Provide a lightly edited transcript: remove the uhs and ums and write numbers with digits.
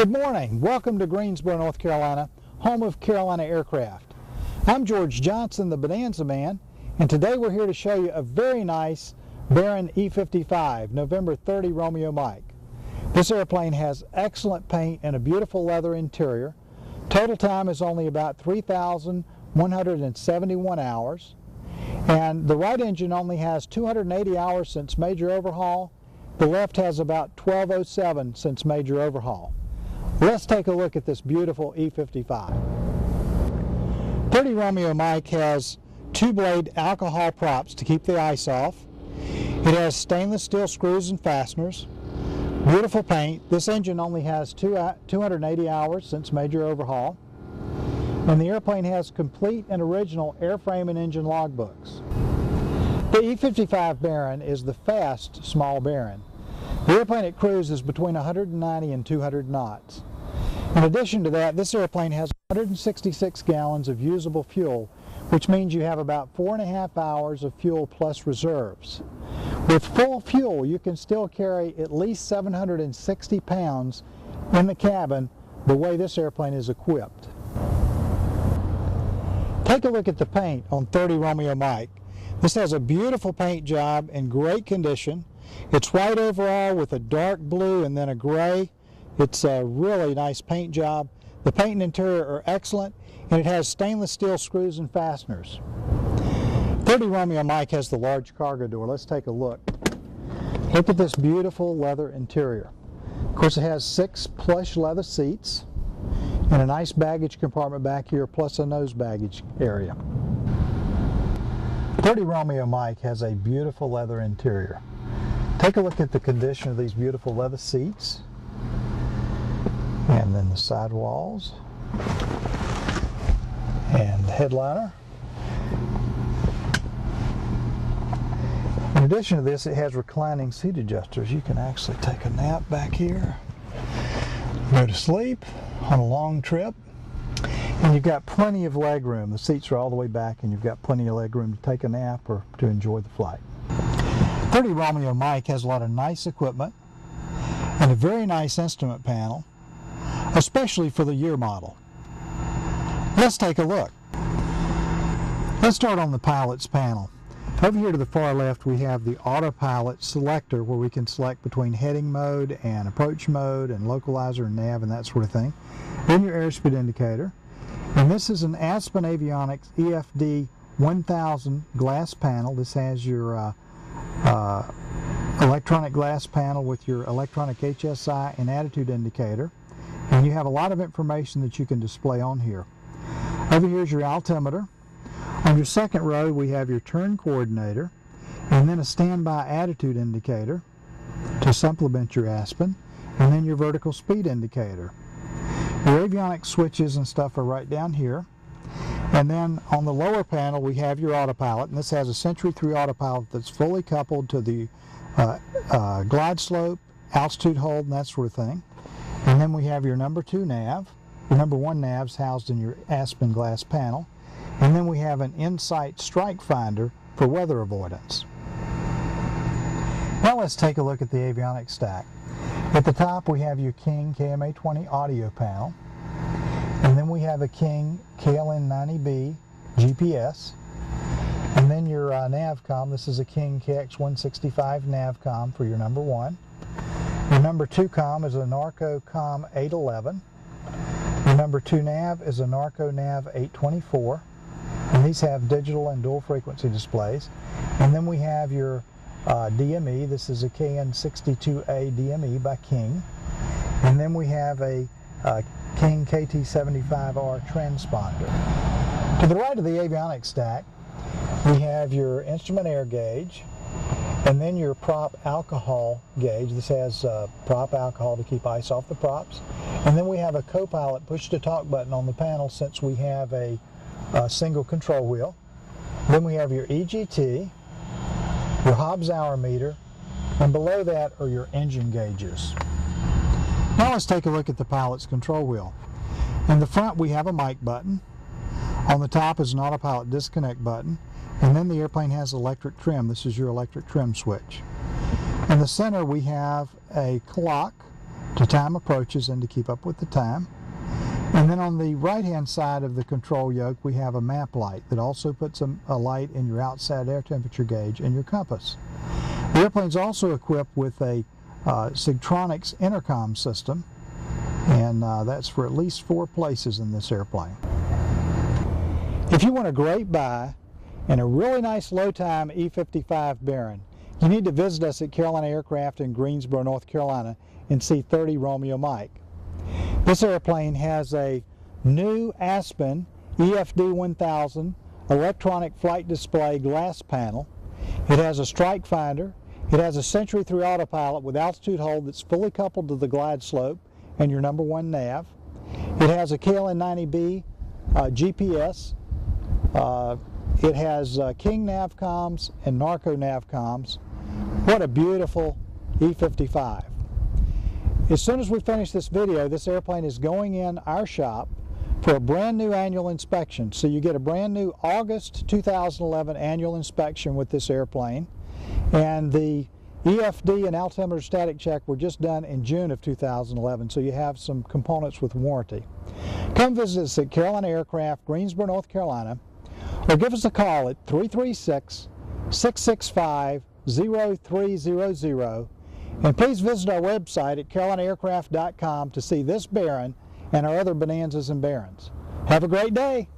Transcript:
Good morning. Welcome to Greensboro, North Carolina, home of Carolina Aircraft. I'm George Johnson, the Bonanza Man, and today we're here to show you a very nice Baron E-55 November 30 Romeo Mike. This airplane has excellent paint and a beautiful leather interior. Total time is only about 3,171 hours, and the right engine only has 280 hours since major overhaul. The left has about 1207 since major overhaul. Let's take a look at this beautiful E-55. 30 Romeo Mike has two-blade alcohol props to keep the ice off. It has stainless steel screws and fasteners. Beautiful paint. This engine only has 280 hours since major overhaul. And the airplane has complete and original airframe and engine logbooks. The E-55 Baron is the fast small Baron. The airplane at cruise is between 190 and 200 knots. In addition to that, this airplane has 166 gallons of usable fuel, which means you have about 4.5 hours of fuel plus reserves. With full fuel, you can still carry at least 760 pounds in the cabin the way this airplane is equipped. Take a look at the paint on 30 Romeo Mike. This has a beautiful paint job in great condition. It's white overall with a dark blue and then a gray. It's a really nice paint job. The paint and interior are excellent, and it has stainless steel screws and fasteners. 30 Romeo Mike has the large cargo door. Let's take a look. Look at this beautiful leather interior. Of course, it has 6 plush leather seats and a nice baggage compartment back here, plus a nose baggage area. 30 Romeo Mike has a beautiful leather interior. Take a look at the condition of these beautiful leather seats, and then the side walls, and the headliner. In addition to this, it has reclining seat adjusters. You can actually take a nap back here, go to sleep on a long trip, and you've got plenty of leg room. The seats are all the way back, and you've got plenty of leg room to take a nap or to enjoy the flight. 30 Romeo Mike has a lot of nice equipment and a very nice instrument panel, especially for the year model. Let's take a look. Let's start on the pilot's panel. Over here to the far left, we have the autopilot selector, where we can select between heading mode and approach mode and localizer and nav and that sort of thing. Then your airspeed indicator. And this is an Aspen Avionics EFD 1000 glass panel. This has your electronic glass panel with your electronic HSI and attitude indicator. And you have a lot of information that you can display on here. Over here is your altimeter. On your second row, we have your turn coordinator, and then a standby attitude indicator to supplement your Aspen, and then your vertical speed indicator. Your avionics switches and stuff are right down here. And then on the lower panel, we have your autopilot, and this has a Century 3 autopilot that's fully coupled to the glide slope, altitude hold, and that sort of thing. And then we have your number 2 nav. Your number 1 nav's housed in your Aspen glass panel. And then we have an Insight strike finder for weather avoidance. Now let's take a look at the avionics stack. At the top, we have your King KMA-20 audio panel. And then we have a King KLN-90B GPS. And then your NavCom. This is a King KX-165 NavCom for your number 1. Your number 2 com is a Narco Com 811. Your number 2 nav is a Narco Nav 824. And these have digital and dual frequency displays. And then we have your DME. This is a KN62A DME by King. And then we have a King KT75R transponder. To the right of the avionics stack, we have your instrument air gauge, and then your prop alcohol gauge. This has prop alcohol to keep ice off the props. And then we have a co-pilot push-to-talk button on the panel, since we have a single control wheel. Then we have your EGT, your Hobbs hour meter, and below that are your engine gauges. Now let's take a look at the pilot's control wheel. In the front, we have a mic button. On the top is an autopilot disconnect button, and then the airplane has electric trim. This is your electric trim switch. In the center, we have a clock to time approaches and to keep up with the time. And then on the right hand side of the control yoke we have a map light that also puts a light in your outside air temperature gauge and your compass. The airplane is also equipped with a Sigtronics intercom system, and that's for at least 4 places in this airplane. If you want a great buy and a really nice low time E55 Baron, you need to visit us at Carolina Aircraft in Greensboro, North Carolina and see 30 Romeo Mike. This airplane has a new Aspen EFD 1000 electronic flight display glass panel. It has a strike finder. It has a Century 3 autopilot with altitude hold that's fully coupled to the glide slope and your #1 nav. It has a KLN-90B GPS. It has King Navcoms and Narco Navcoms. What a beautiful E55. As soon as we finish this video, this airplane is going in our shop for a brand new annual inspection. So you get a brand new August 2011 annual inspection with this airplane. And the EFD and altimeter static check were just done in June of 2011, so you have some components with warranty. Come visit us at Carolina Aircraft, Greensboro, North Carolina, or give us a call at 336-665-0300, and please visit our website at carolinaAircraft.com to see this Baron and our other Bonanzas and Barons. Have a great day!